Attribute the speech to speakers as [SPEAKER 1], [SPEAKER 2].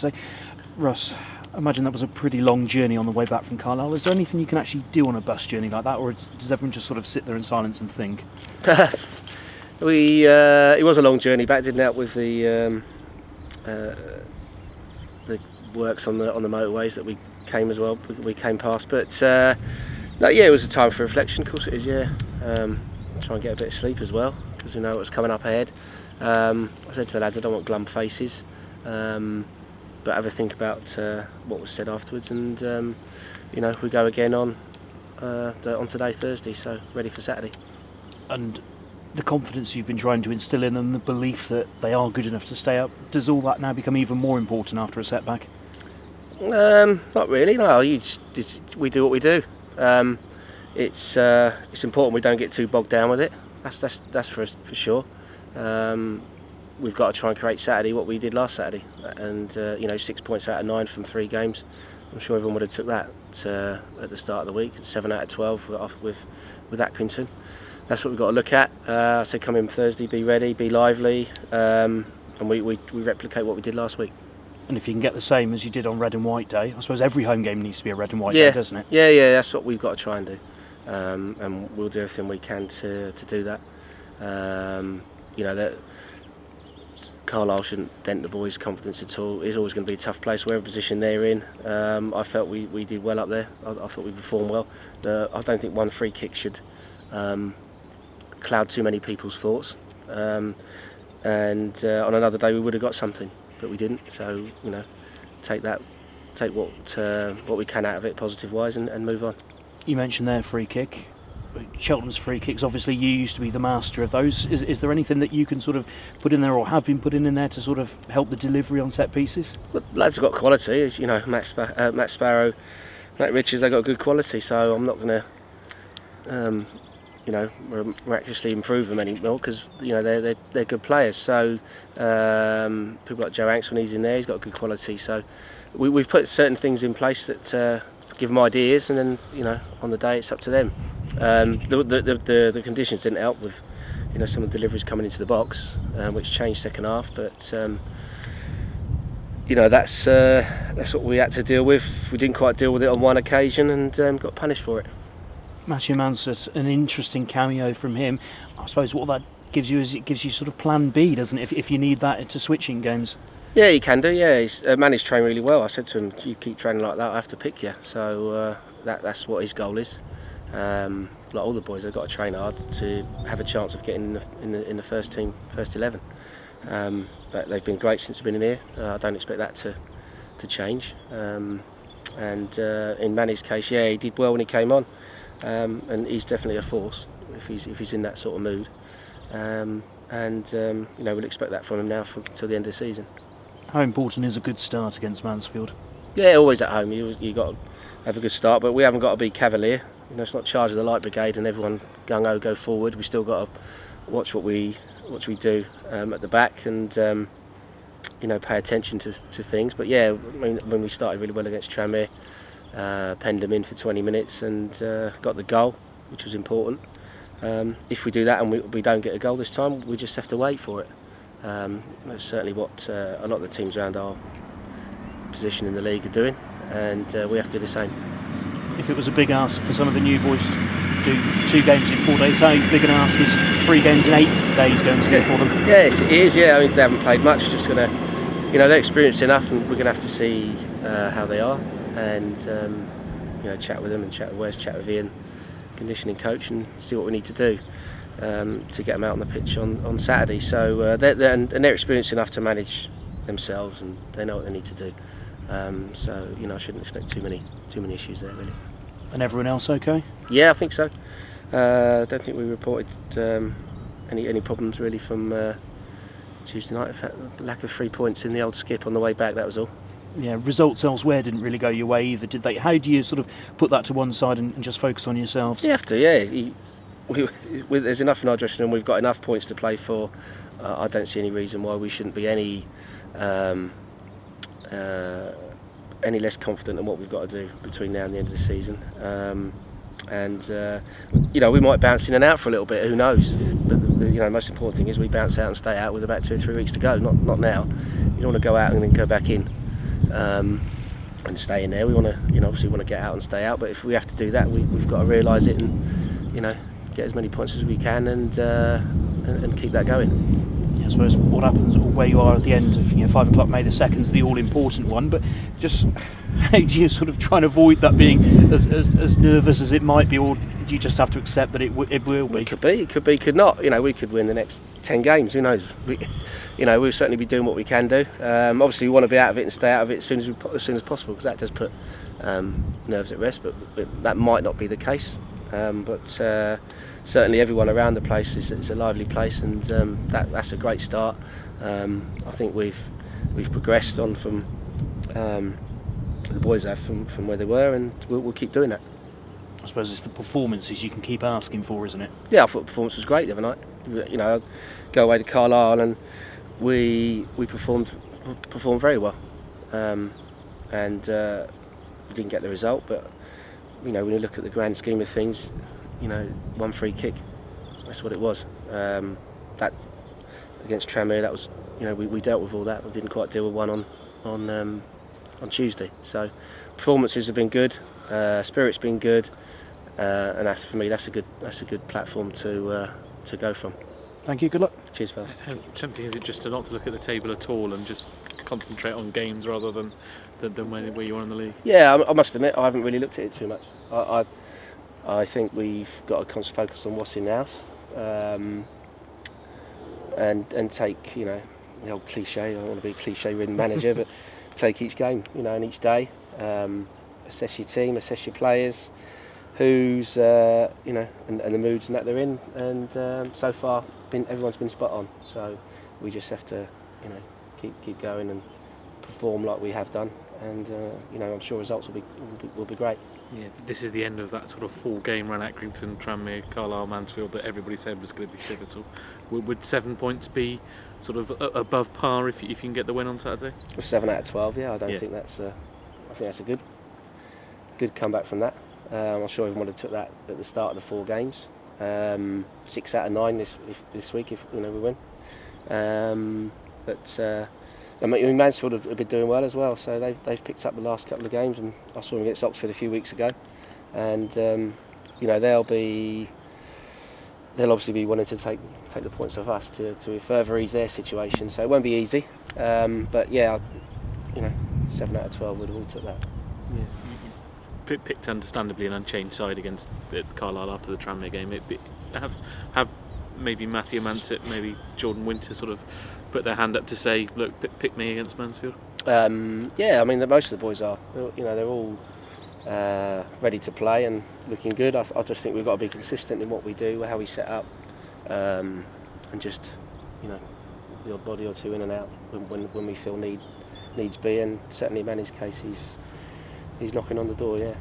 [SPEAKER 1] So, Russ, I imagine that was a pretty long journey on the way back from Carlisle. Is there anything you can actually do on a bus journey like that, or does everyone just sort of sit there in silence and think?
[SPEAKER 2] It was a long journey back. Didn't help with the works on the motorways that we came as well. We came past, but no, yeah, it was a time for reflection. Of course, it is. Yeah, try and get a bit of sleep as well because we know what's coming up ahead. I said to the lads, I don't want glum faces, but have a think about what was said afterwards, and you know, we go again on today, Thursday, so ready for Saturday. And
[SPEAKER 1] the confidence you've been trying to instill in them, the belief that they are good enough to stay up, does all that now become even more important after a setback?
[SPEAKER 2] Not really. No, we do what we do. It's important we don't get too bogged down with it. That's for us for sure. We've got to try and create Saturday what we did last Saturday, and you know, 6 points out of 9 from 3 games. I'm sure everyone would have took that at the start of the week. 7 out of 12 with Accrington. That's what we've got to look at. I said come in Thursday, be ready, be lively, and we replicate what we did last week.
[SPEAKER 1] And if you can get the same as you did on Red and White Day, I suppose every home game needs to be a Red and White Day, doesn't it?
[SPEAKER 2] Yeah, that's what we've got to try and do, and we'll do everything we can to do that. You know, that Carlisle shouldn't dent the boys' confidence at all. It's always going to be a tough place, whatever position they're in. I felt we did well up there. I thought we performed well. I don't think one free kick should cloud too many people's thoughts, and on another day we would have got something, but we didn't. So you know, take what we can out of it positive wise and move on.
[SPEAKER 1] You mentioned their free kick. Cheltenham's free kicks, obviously you used to be the master of those. Is there anything that you can sort of put in there, or have been putting in there, to sort of help the delivery on set pieces? Well,
[SPEAKER 2] lads have got quality, as you know, Matt Sparrow, Matt Richards, they've got good quality, so I'm not going to you know, miraculously improve them anymore, because you know they're good players. So people like Joe Hanks, when he's in there, he's got good quality. So we've put certain things in place that give them ideas, and then you know, on the day it's up to them. The conditions didn't help with, you know, some of the deliveries coming into the box, which changed second half. But you know, that's what we had to deal with. We didn't quite deal with it on one occasion, and got punished for it.
[SPEAKER 1] Matthew Mansfield, an interesting cameo from him. I suppose what that gives you is it gives you sort of plan B, doesn't it, if you need that into switching games?
[SPEAKER 2] Yeah, he can do. Yeah, he's managed to train really well. I said to him, you keep training like that, I have to pick you. So that's what his goal is. Like all the boys, they've got to train hard to have a chance of getting in the first team, first 11. But they've been great since they've been in here. I don't expect that to change. And in Manny's case, yeah, he did well when he came on. And he's definitely a force if he's in that sort of mood, you know, we'll expect that from him now till the end of the season.
[SPEAKER 1] How important is a good start against Mansfield?
[SPEAKER 2] Yeah, always at home. You got to have a good start, but we haven't got to be cavalier. You know, it's not charge of the light brigade and everyone gung ho go forward. We still got to watch what we do at the back, and you know, pay attention to things. But yeah, I mean, when we started really well against Tranmere, penned them in for 20 minutes and got the goal, which was important. If we do that and we don't get a goal this time, we just have to wait for it. That's certainly what a lot of the teams around our position in the league are doing, and we have to do the same.
[SPEAKER 1] If it was a big ask for some of the new boys to do 2 games in 4 days, how big an ask is 3 games in 8 days going to be for them?
[SPEAKER 2] Yes, it is. Yeah, I mean, they haven't played much. Just gonna, you know, they're experienced enough, and we're gonna have to see how they are, and you know, chat with them and chat with Ian, conditioning coach, and see what we need to do to get them out on the pitch on Saturday. So they're experienced enough to manage themselves, and they know what they need to do. So you know, I shouldn't expect too many issues there, really.
[SPEAKER 1] And everyone else okay?
[SPEAKER 2] Yeah, I think so. I don't think we reported any problems really from Tuesday night. In fact, lack of 3 points in the old skip on the way back, that was all.
[SPEAKER 1] Yeah, results elsewhere didn't really go your way either, did they? How do you sort of put that to one side and just focus on yourselves?
[SPEAKER 2] You have to, yeah. There's enough in our dressing room. We've got enough points to play for. I don't see any reason why we shouldn't be any less confident in what we've got to do between now and the end of the season. You know, we might bounce in and out for a little bit, who knows? But you know, the most important thing is we bounce out and stay out with about 2 or 3 weeks to go, not now. You don't want to go out and then go back in. and stay in there. We want to, obviously want to get out and stay out. But if we have to do that, we've got to realise it and, get as many points as we can and keep that going.
[SPEAKER 1] I suppose what happens, or where you are at the end of 5 o'clock May the 2nd is the all-important one, but just how do you sort of try and avoid that being as nervous as it might be, or do you just have to accept that it will be?
[SPEAKER 2] It could not. We could win the next 10 games. Who knows? We'll certainly be doing what we can do. Obviously, we want to be out of it and stay out of it as soon as possible, because that does put nerves at rest. But that might not be the case. But certainly everyone around the place is a lively place, and that's a great start. I think we've progressed on from the boys have from where they were, and we'll keep doing that.
[SPEAKER 1] I suppose it's the performances you can keep asking for, isn't it?
[SPEAKER 2] Yeah, I thought the performance was great the other night. I go away to Carlisle and we performed very well, and we didn't get the result, but when you look at the grand scheme of things, one free kick, that's what it was. That against Tranmere, that was, we dealt with all that. We didn't quite deal with one on Tuesday. So performances have been good, spirit's been good, and that's, for me, that's a good platform to go from.
[SPEAKER 1] Thank you. Good luck.
[SPEAKER 2] Cheers, fella.
[SPEAKER 3] How tempting is it just to not to look at the table at all and just concentrate on games rather than where you are in the league?
[SPEAKER 2] Yeah, I must admit I haven't really looked at it too much. I think we've got to focus on what's in the house, and take, the old cliche, I don't want to be a cliche-ridden manager, but take each game, and each day, assess your team, assess your players, who's, and the moods and that they're in, and so far everyone's been spot on. So we just have to, keep going and perform like we have done, and I'm sure results will be great.
[SPEAKER 3] Yeah, this is the end of that sort of 4-game run: Accrington, Tranmere, Carlisle, Mansfield, that everybody said was going to be pivotal. Would 7 points be sort of above par if you can get the win on Saturday?
[SPEAKER 2] Well, 7 out of 12. Yeah, I think that's a good comeback from that. I'm sure everyone would have took that at the start of the 4 games. 6 out of 9 this week if we win. Mansfield have been doing well as well, so they've picked up the last couple of games, and I saw them against Oxford a few weeks ago, and they'll obviously be wanting to take the points off us to further ease their situation. So it won't be easy, but yeah, 7 out of 12 would have all took that.
[SPEAKER 3] Yeah, picked understandably an unchanged side against Carlisle after the Tranmere game. Have maybe Matthew Mansett, maybe Jordan Winter sort of put their hand up to say, look, pick me against Mansfield?
[SPEAKER 2] Yeah, I mean, most of the boys are. They're all ready to play and looking good. I just think we've got to be consistent in what we do, how we set up, and just, the odd body or two in and out when we feel needs be. And certainly, in Manny's case, he's knocking on the door. Yeah.